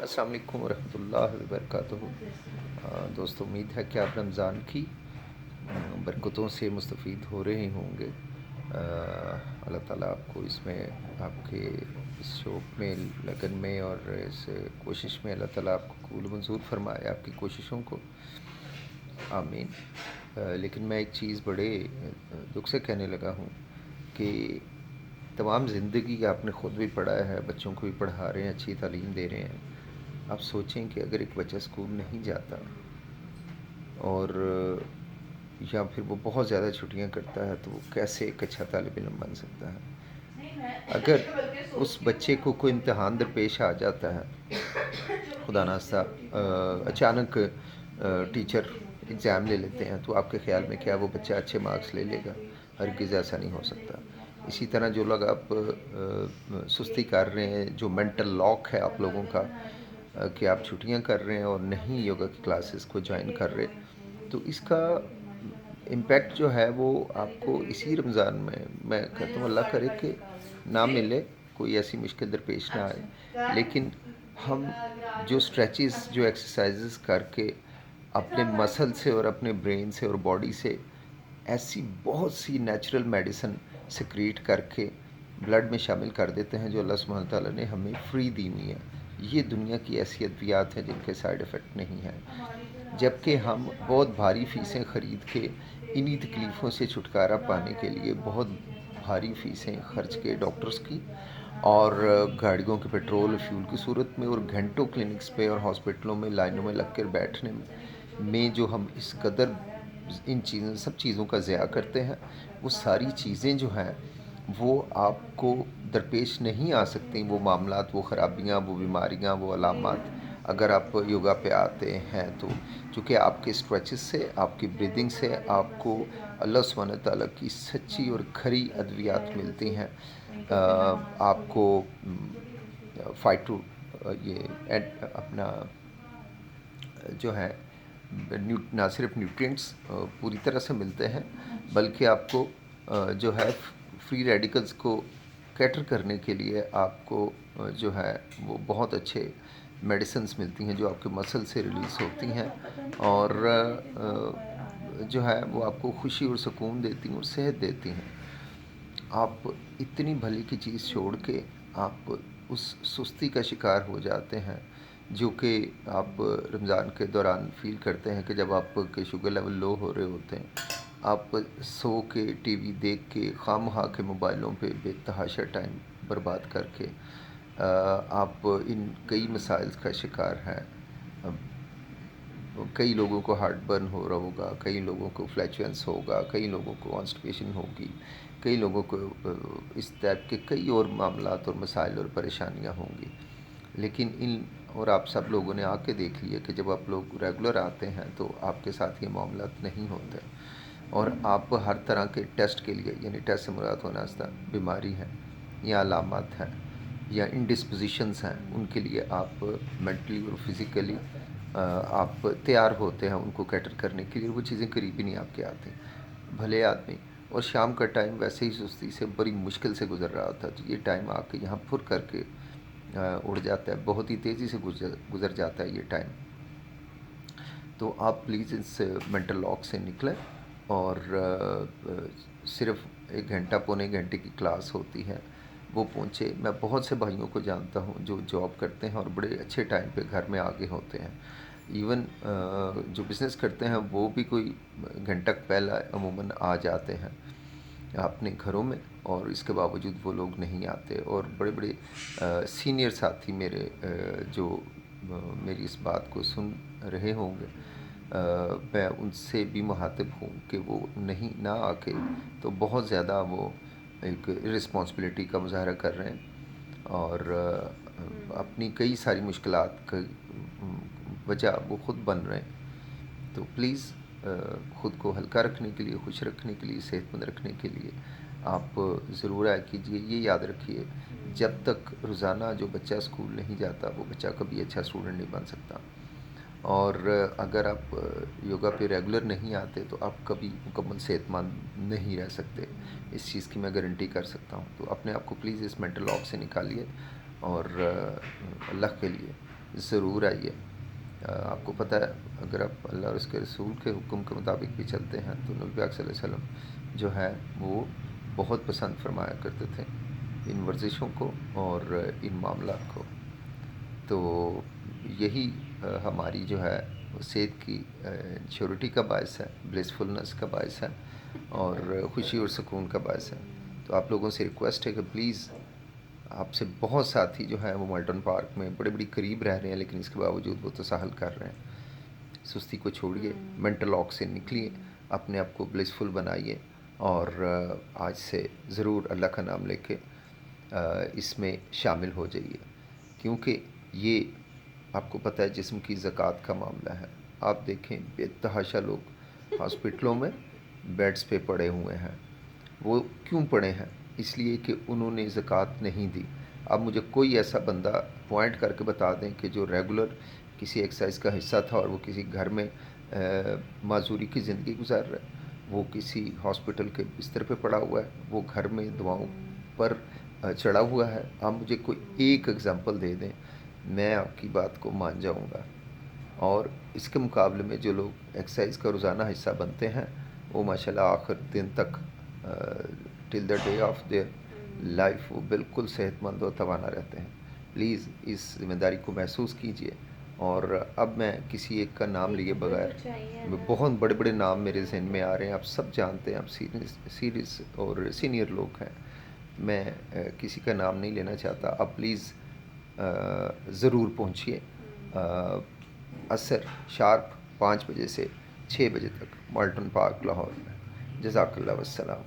السلام علیکم ورحمۃ اللہ وبرکاتہ۔ دوستو، امید ہے کہ آپ رمضان کی برکتوں سے مستفید ہو رہے ہوں گے۔ اللہ تعالیٰ آپ کو اس میں، آپ کے اس شوق میں، لگن میں اور اس کوشش میں اللہ تعالیٰ آپ کو قبول منظور فرمائے آپ کی کوششوں کو، آمین۔ لیکن میں ایک چیز بڑے دکھ سے کہنے لگا ہوں کہ تمام زندگی آپ نے خود بھی پڑھا ہے، بچوں کو بھی پڑھا رہے ہیں، اچھی تعلیم دے رہے ہیں۔ آپ سوچیں کہ اگر ایک بچہ اسکول نہیں جاتا اور یا پھر وہ بہت زیادہ چھٹیاں کرتا ہے تو وہ کیسے ایک اچھا طالب علم بن سکتا ہے؟ اگر اس بچے کو کوئی امتحان درپیش آ جاتا ہے، خدا ناخواستہ اچانک ٹیچر ایگزام لے لیتے ہیں، تو آپ کے خیال میں کیا وہ بچہ اچھے مارکس لے لے گا؟ ہرگز ایسا نہیں ہو سکتا۔ اسی طرح جو لوگ آپ سستی کر رہے ہیں، جو مینٹل لاک ہے آپ لوگوں کا کہ آپ چھٹیاں کر رہے ہیں اور نہیں یوگا کی کلاسز کو جوائن کر رہے، تو اس کا امپیکٹ جو ہے وہ آپ کو اسی رمضان میں کہتا ہوں اللہ کرے کہ نہ ملے، کوئی ایسی مشکل درپیش نہ آئے، لیکن ہم جو اسٹریچز، جو ایکسرسائزز کر کے اپنے مسل سے اور اپنے برین سے اور باڈی سے ایسی بہت سی نیچرل میڈیسن سکریٹ کر کے بلڈ میں شامل کر دیتے ہیں جو اللہ سبحانہ تعالیٰ نے ہمیں فری دی ہوئی ہیں۔ یہ دنیا کی ایسی ادویات ہیں جن کے سائیڈ ایفیکٹ نہیں ہیں، جبکہ ہم بہت بھاری فیسیں خرید کے انہی تکلیفوں سے چھٹکارا پانے کے لیے بہت بھاری فیسیں خرچ کے ڈاکٹرز کی اور گاڑیوں کے پیٹرول فیول کی صورت میں اور گھنٹوں کلینکس پہ اور ہاسپٹلوں میں لائنوں میں لگ کر بیٹھنے میں جو ہم اس قدر ان چیزوں سب چیزوں کا ضیاع کرتے ہیں، وہ ساری چیزیں جو ہیں وہ آپ کو درپیش نہیں آ سکتی، وہ معاملات، وہ خرابیاں، وہ بیماریاں، وہ علامات اگر آپ یوگا پہ آتے ہیں تو، چونکہ آپ کے اسٹریچز سے، آپ کی بریدنگ سے آپ کو اللہ سبحانہ تعالیٰ کی سچی اور کھری ادویات ملتی ہیں۔ آپ کو فائٹو یہ اپنا جو ہے نہ صرف نیوٹرینٹس پوری طرح سے ملتے ہیں، بلکہ آپ کو جو ہے فری ریڈیکلز کو کیٹر کرنے کے لیے آپ کو جو ہے وہ بہت اچھے میڈیسنز ملتی ہیں جو آپ کے مسل سے ریلیز ہوتی ہیں اور جو ہے وہ آپ کو خوشی اور سکون دیتی ہیں اور صحت دیتی ہیں۔ آپ اتنی بھلی کی چیز چھوڑ کے آپ اس سستی کا شکار ہو جاتے ہیں جو کہ آپ رمضان کے دوران فیل کرتے ہیں کہ جب آپ کے شوگر لیول لو ہو رہے ہوتے ہیں، آپ سو کے ٹی وی دیکھ کے خواہ مخواہ کے موبائلوں پہ بے تحاشا ٹائم برباد کر کے آپ ان کئی مسائل کا شکار ہیں۔ کئی لوگوں کو ہارٹ برن ہو رہا ہوگا، کئی لوگوں کو فلیچوینس ہوگا، کئی لوگوں کو کانسٹیپیشن ہوگی، کئی لوگوں کو اس ٹائپ کے کئی اور معاملات اور مسائل اور پریشانیاں ہوں گی، لیکن اور آپ سب لوگوں نے آ کے دیکھ لیا کہ جب آپ لوگ ریگولر آتے ہیں تو آپ کے ساتھ یہ معاملات نہیں ہوتے، اور آپ ہر طرح کے ٹیسٹ کے لیے، یعنی ٹیسٹ سے مراد ہونا بیماری ہے یا علامات ہیں یا انڈسپوزیشنز ہیں، ان کے لیے آپ مینٹلی اور فزیکلی آپ تیار ہوتے ہیں ان کو کیٹر کرنے کے لیے، وہ چیزیں قریب ہی نہیں آپ کے آتے۔ بھلے آدمی، اور شام کا ٹائم ویسے ہی سستی سے بڑی مشکل سے گزر رہا تھا، تو یہ ٹائم آ کے یہاں پھر کر کے اڑ جاتا ہے، بہت ہی تیزی سے گزر جاتا ہے یہ ٹائم۔ تو آپ پلیز اس مینٹل لاک سے نکلیں اور صرف 1 گھنٹہ، پونے گھنٹے کی کلاس ہوتی ہے، وہ پہنچے۔ میں بہت سے بھائیوں کو جانتا ہوں جو جاب کرتے ہیں اور بڑے اچھے ٹائم پہ گھر میں آگے ہوتے ہیں، ایون جو بزنس کرتے ہیں وہ بھی کوئی گھنٹہ پہلا عموماً آ جاتے ہیں اپنے گھروں میں، اور اس کے باوجود وہ لوگ نہیں آتے، اور بڑے بڑے سینئر ساتھی میرے جو میری اس بات کو سن رہے ہوں گے، میں ان سے بھی مخاطب ہوں کہ وہ نہیں نہ آ کے تو بہت زیادہ وہ ایک رسپانسبلٹی کا مظاہرہ کر رہے ہیں اور اپنی کئی ساری مشکلات کا وجہ وہ خود بن رہے ہیں۔ تو پلیز خود کو ہلکا رکھنے کے لیے، خوش رکھنے کے لیے، صحت مند رکھنے کے لیے آپ ضرور آیا کیجیے۔ یہ یاد رکھیے، جب تک روزانہ جو بچہ اسکول نہیں جاتا وہ بچہ کبھی اچھا اسٹوڈنٹ نہیں بن سکتا، اور اگر آپ یوگا پہ ریگولر نہیں آتے تو آپ کبھی مکمل صحت مند نہیں رہ سکتے، اس چیز کی میں گارنٹی کر سکتا ہوں۔ تو اپنے آپ کو پلیز اس مینٹل لاک سے نکالیے اور اللہ کے لیے ضرور آئیے. آپ کو پتہ ہے اگر آپ اللہ اور اس کے رسول کے حکم کے مطابق بھی چلتے ہیں تو نبی پاک صلی اللہ علیہ وسلم جو ہے وہ بہت پسند فرمایا کرتے تھے ان ورزشوں کو اور ان معاملات کو. تو یہی ہماری جو ہے وہ صحت کی شیورٹی کا باعث ہے، بلیسفلنس کا باعث ہے اور خوشی اور سکون کا باعث ہے. تو آپ لوگوں سے ریکویسٹ ہے کہ پلیز، آپ سے بہت ساتھی جو ہیں وہ ملٹن پارک میں بڑے بڑی قریب رہ رہے ہیں لیکن اس کے باوجود وہ تساہل کر رہے ہیں. سستی کو چھوڑیے، مینٹل لاک سے نکلیے، اپنے آپ کو بلیسفل بنائیے اور آج سے ضرور اللہ کا نام لے کے اس میں شامل ہو جائیے. کیونکہ یہ آپ کو پتہ ہے جسم کی زکوٰۃ کا معاملہ ہے. آپ دیکھیں بے تحاشا لوگ ہاسپٹلوں میں بیڈز پہ پڑے ہوئے ہیں. وہ کیوں پڑے ہیں؟ اس لیے کہ انہوں نے زکوٰۃ نہیں دی. اب مجھے کوئی ایسا بندہ پوائنٹ کر کے بتا دیں کہ جو ریگولر کسی ایکسرسائز کا حصہ تھا اور وہ کسی گھر میں معذوری کی زندگی گزار رہا ہے، وہ کسی ہاسپٹل کے بستر پہ پڑا ہوا ہے، وہ گھر میں دواؤں پر چڑھا ہوا ہے. آپ مجھے کوئی ایک ایگزامپل دے دیں، میں آپ کی بات کو مان جاؤں گا. اور اس کے مقابلے میں جو لوگ ایکسرسائز کا روزانہ حصہ بنتے ہیں وہ ماشاءاللہ آخر دن تک till the day of their life وہ بالکل صحت مند و توانا رہتے ہیں. پلیز اس ذمہ داری کو محسوس کیجئے. اور اب میں کسی ایک کا نام لیے بغیر، بہت بڑے بڑے نام میرے ذہن میں آ رہے ہیں، آپ سب جانتے ہیں، آپ سیریس اور سینئر لوگ ہیں، میں کسی کا نام نہیں لینا چاہتا. آپ پلیز ضرور پہنچیے عصر شارپ 5 بجے سے 6 بجے تک مالٹن پارک لاہور میں. جزاک اللہ والسلام.